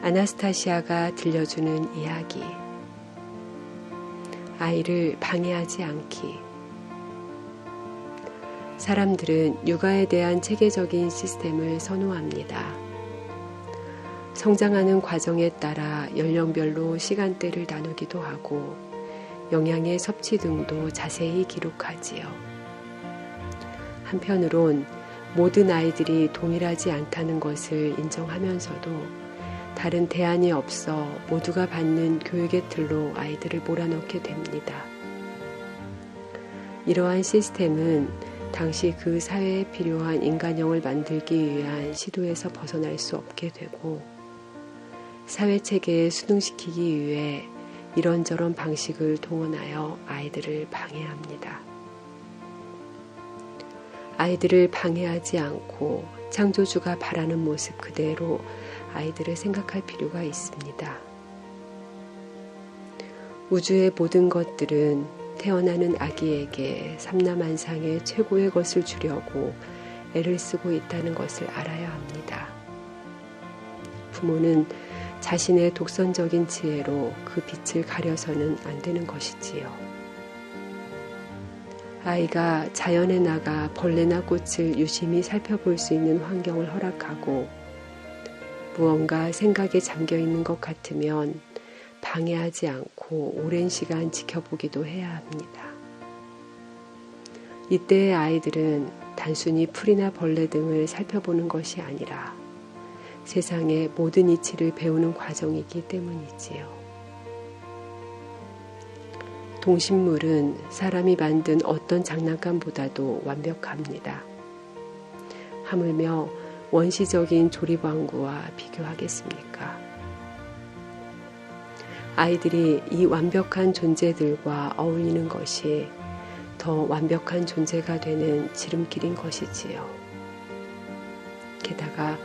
아나스타시아가 들려주는 이야기. 아이를 방해하지 않기. 사람들은 육아에 대한 체계적인 시스템을 선호합니다. 성장하는 과정에 따라 연령별로 시간대를 나누기도 하고 영양의 섭취 등도 자세히 기록하지요. 한편으론 모든 아이들이 동일하지 않다는 것을 인정하면서도 다른 대안이 없어 모두가 받는 교육의 틀로 아이들을 몰아넣게 됩니다. 이러한 시스템은 당시 그 사회에 필요한 인간형을 만들기 위한 시도에서 벗어날 수 없게 되고 사회 체계에 순응시키기 위해 이런저런 방식을 동원하여 아이들을 방해합니다. 아이들을 방해하지 않고 창조주가 바라는 모습 그대로 아이들을 생각할 필요가 있습니다. 우주의 모든 것들은 태어나는 아기에게 삼라만상의 최고의 것을 주려고 애를 쓰고 있다는 것을 알아야 합니다. 부모는 자신의 독선적인 지혜로 그 빛을 가려서는 안 되는 것이지요. 아이가 자연에 나가 벌레나 꽃을 유심히 살펴볼 수 있는 환경을 허락하고 무언가 생각에 잠겨 있는 것 같으면 방해하지 않고 오랜 시간 지켜보기도 해야 합니다. 이때의 아이들은 단순히 풀이나 벌레 등을 살펴보는 것이 아니라 세상의 모든 이치를 배우는 과정이기 때문이지요. 동식물은 사람이 만든 어떤 장난감보다도 완벽합니다. 하물며 원시적인 조립왕구와 비교하겠습니까? 아이들이 이 완벽한 존재들과 어울리는 것이 더 완벽한 존재가 되는 지름길인 것이지요. 게다가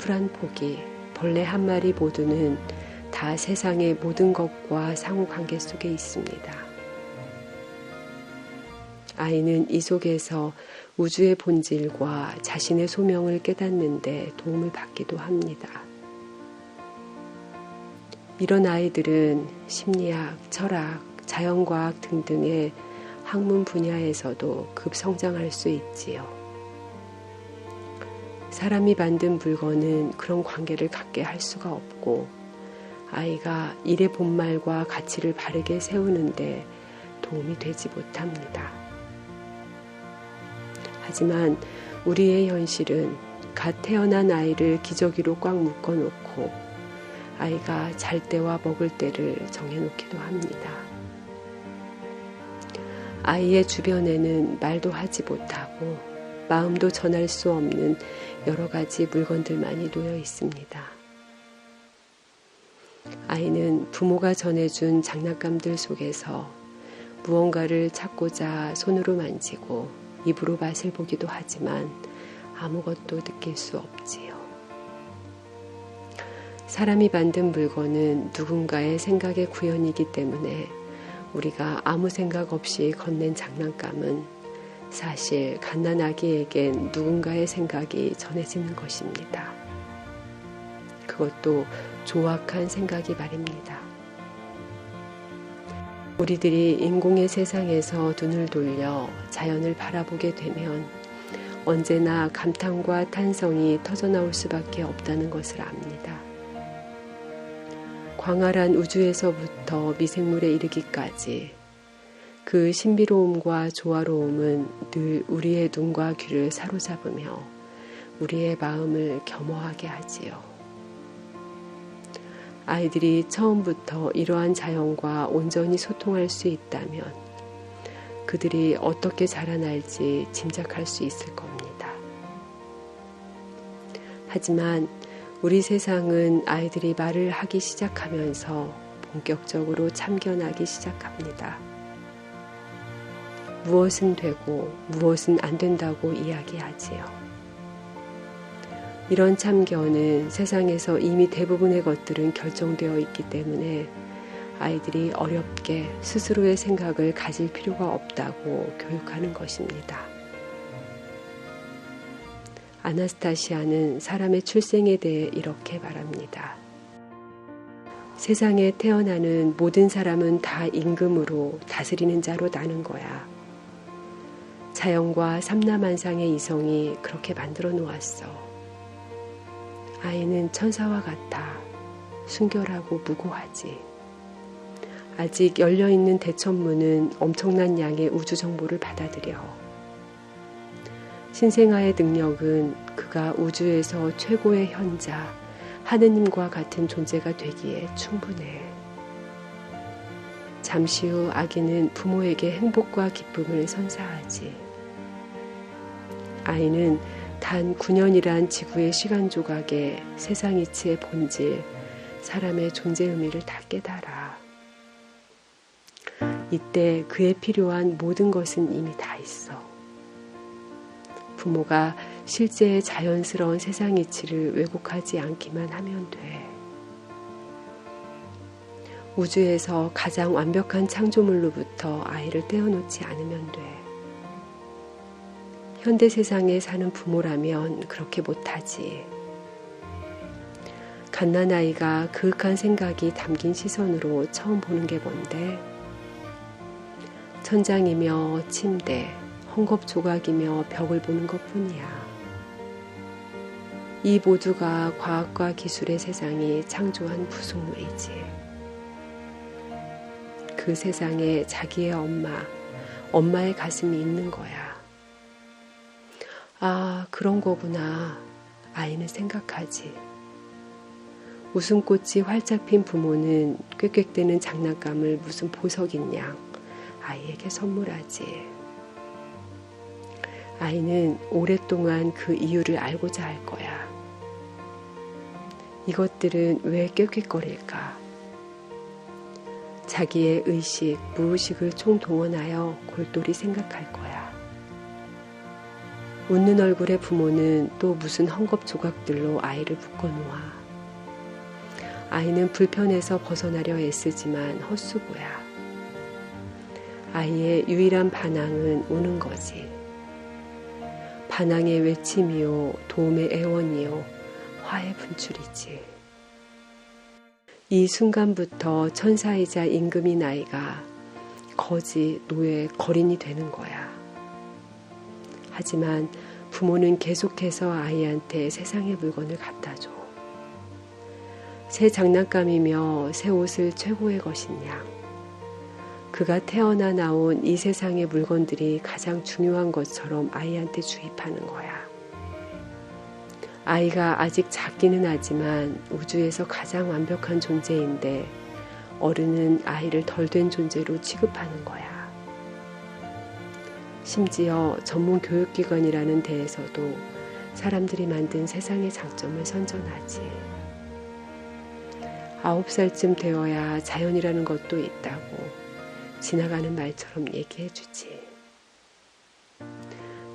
풀 한 포기, 벌레 한 마리 모두는 다 세상의 모든 것과 상호관계 속에 있습니다. 아이는 이 속에서 우주의 본질과 자신의 소명을 깨닫는 데 도움을 받기도 합니다. 이런 아이들은 심리학, 철학, 자연과학 등등의 학문 분야에서도 급성장할 수 있지요. 사람이 만든 물건은 그런 관계를 갖게 할 수가 없고 아이가 일의 본말과 가치를 바르게 세우는데 도움이 되지 못합니다. 하지만 우리의 현실은 갓 태어난 아이를 기저귀로 꽉 묶어놓고 아이가 잘 때와 먹을 때를 정해놓기도 합니다. 아이의 주변에는 말도 하지 못하고 마음도 전할 수 없는 여러 가지 물건들만이 놓여 있습니다. 아이는 부모가 전해준 장난감들 속에서 무언가를 찾고자 손으로 만지고 입으로 맛을 보기도 하지만 아무것도 느낄 수 없지요. 사람이 만든 물건은 누군가의 생각의 구현이기 때문에 우리가 아무 생각 없이 건넨 장난감은 사실 갓난아기에겐 누군가의 생각이 전해지는 것입니다. 그것도 조악한 생각이 말입니다. 우리들이 인공의 세상에서 눈을 돌려 자연을 바라보게 되면 언제나 감탄과 탄성이 터져나올 수밖에 없다는 것을 압니다. 광활한 우주에서부터 미생물에 이르기까지 그 신비로움과 조화로움은 늘 우리의 눈과 귀를 사로잡으며 우리의 마음을 겸허하게 하지요. 아이들이 처음부터 이러한 자연과 온전히 소통할 수 있다면 그들이 어떻게 자라날지 짐작할 수 있을 겁니다. 하지만 우리 세상은 아이들이 말을 하기 시작하면서 본격적으로 참견하기 시작합니다. 무엇은 되고 무엇은 안 된다고 이야기하지요. 이런 참견은 세상에서 이미 대부분의 것들은 결정되어 있기 때문에 아이들이 어렵게 스스로의 생각을 가질 필요가 없다고 교육하는 것입니다. 아나스타시아는 사람의 출생에 대해 이렇게 말합니다. 세상에 태어나는 모든 사람은 다 임금으로 다스리는 자로 나는 거야. 자연과 삼라만상의 이성이 그렇게 만들어 놓았어. 아이는 천사와 같아. 순결하고 무고하지. 아직 열려있는 대천문은 엄청난 양의 우주 정보를 받아들여. 신생아의 능력은 그가 우주에서 최고의 현자, 하느님과 같은 존재가 되기에 충분해. 잠시 후 아기는 부모에게 행복과 기쁨을 선사하지. 아이는 단 9년이란 지구의 시간 조각에 세상 이치의 본질, 사람의 존재 의미를 다 깨달아. 이때 그에 필요한 모든 것은 이미 다 있어. 부모가 실제의 자연스러운 세상 이치를 왜곡하지 않기만 하면 돼. 우주에서 가장 완벽한 창조물로부터 아이를 떼어놓지 않으면 돼. 현대 세상에 사는 부모라면 그렇게 못하지. 갓난아이가 그윽한 생각이 담긴 시선으로 처음 보는 게 뭔데? 천장이며 침대, 헝겊 조각이며 벽을 보는 것뿐이야. 이 모두가 과학과 기술의 세상이 창조한 부속물이지. 그 세상에 자기의 엄마의 가슴이 있는 거야. 아, 그런 거구나. 아이는 생각하지. 웃음꽃이 활짝 핀 부모는 꽥꽥대는 장난감을 무슨 보석인 양 아이에게 선물하지. 아이는 오랫동안 그 이유를 알고자 할 거야. 이것들은 왜 꽥꽥거릴까? 자기의 의식, 무의식을 총동원하여 골똘히 생각할 거야. 웃는 얼굴의 부모는 또 무슨 헝겊 조각들로 아이를 묶어놓아. 아이는 불편해서 벗어나려 애쓰지만 헛수고야. 아이의 유일한 반항은 우는 거지. 반항의 외침이요, 도움의 애원이요, 화의 분출이지. 이 순간부터 천사이자 임금인 아이가 거지, 노예, 거린이 되는 거야. 하지만 부모는 계속해서 아이한테 세상의 물건을 갖다 줘. 새 장난감이며 새 옷을 최고의 것인 양. 그가 태어나 나온 이 세상의 물건들이 가장 중요한 것처럼 아이한테 주입하는 거야. 아이가 아직 작기는 하지만 우주에서 가장 완벽한 존재인데 어른은 아이를 덜 된 존재로 취급하는 거야. 심지어 전문 교육기관이라는 데에서도 사람들이 만든 세상의 장점을 선전하지. 9살쯤 되어야 자연이라는 것도 있다고 지나가는 말처럼 얘기해주지.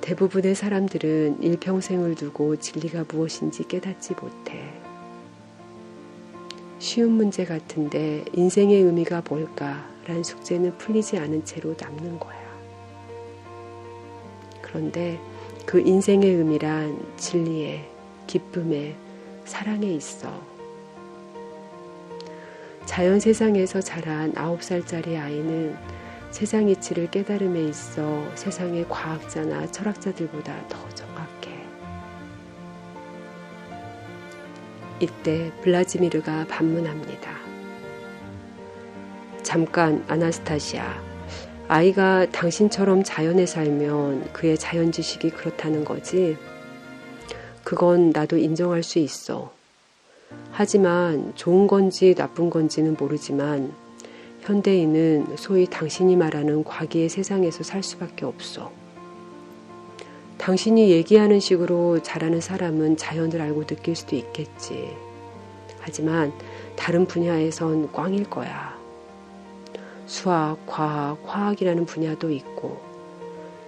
대부분의 사람들은 일평생을 두고 진리가 무엇인지 깨닫지 못해. 쉬운 문제 같은데 인생의 의미가 뭘까라는 숙제는 풀리지 않은 채로 남는 거야. 그런데 그 인생의 의미란 진리에, 기쁨에, 사랑에 있어. 자연 세상에서 자란 9살짜리 아이는 세상 이치를 깨달음에 있어 세상의 과학자나 철학자들보다 더 정확해. 이때 블라지미르가 반문합니다. 잠깐, 아나스타시아. 아이가 당신처럼 자연에 살면 그의 자연 지식이 그렇다는 거지? 그건 나도 인정할 수 있어. 하지만 좋은 건지 나쁜 건지는 모르지만 현대인은 소위 당신이 말하는 과기의 세상에서 살 수밖에 없어. 당신이 얘기하는 식으로 자라는 사람은 자연을 알고 느낄 수도 있겠지. 하지만 다른 분야에선 꽝일 거야. 수학, 과학, 화학이라는 분야도 있고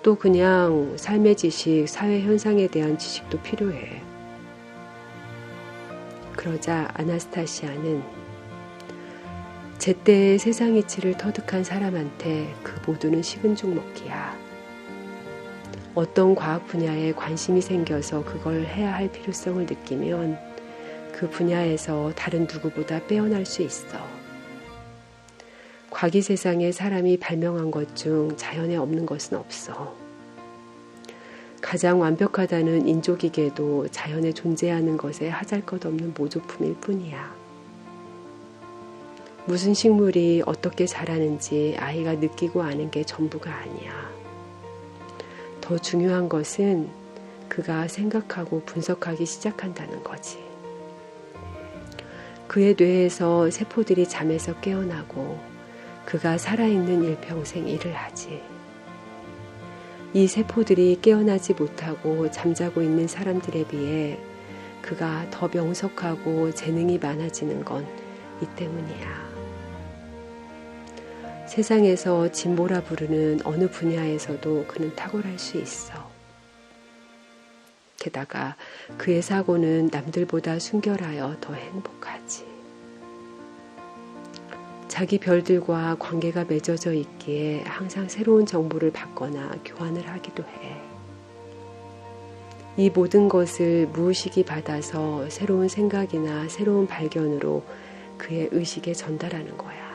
또 그냥 삶의 지식, 사회 현상에 대한 지식도 필요해. 그러자 아나스타시아는 제때의 세상 이치를 터득한 사람한테 그 모두는 식은 죽 먹기야. 어떤 과학 분야에 관심이 생겨서 그걸 해야 할 필요성을 느끼면 그 분야에서 다른 누구보다 빼어날 수 있어. 과기 세상에 사람이 발명한 것 중 자연에 없는 것은 없어. 가장 완벽하다는 인조기계도 자연에 존재하는 것에 하잘것없는 모조품일 뿐이야. 무슨 식물이 어떻게 자라는지 아이가 느끼고 아는 게 전부가 아니야. 더 중요한 것은 그가 생각하고 분석하기 시작한다는 거지. 그의 뇌에서 세포들이 잠에서 깨어나고 그가 살아있는 일평생 일을 하지. 이 세포들이 깨어나지 못하고 잠자고 있는 사람들에 비해 그가 더 명석하고 재능이 많아지는 건 이 때문이야. 세상에서 진보라 부르는 어느 분야에서도 그는 탁월할 수 있어. 게다가 그의 사고는 남들보다 순결하여 더 행복하지. 자기 별들과 관계가 맺어져 있기에 항상 새로운 정보를 받거나 교환을 하기도 해. 이 모든 것을 무의식이 받아서 새로운 생각이나 새로운 발견으로 그의 의식에 전달하는 거야.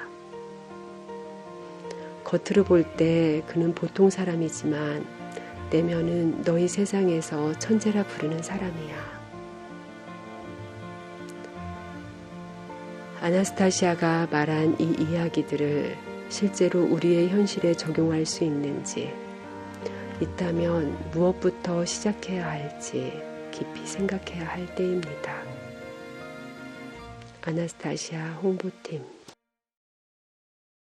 겉으로 볼 때 그는 보통 사람이지만 내면은 너희 세상에서 천재라 부르는 사람이야. 아나스타시아가 말한 이 이야기들을 실제로 우리의 현실에 적용할 수 있는지, 있다면 무엇부터 시작해야 할지 깊이 생각해야 할 때입니다. 아나스타시아 홍보팀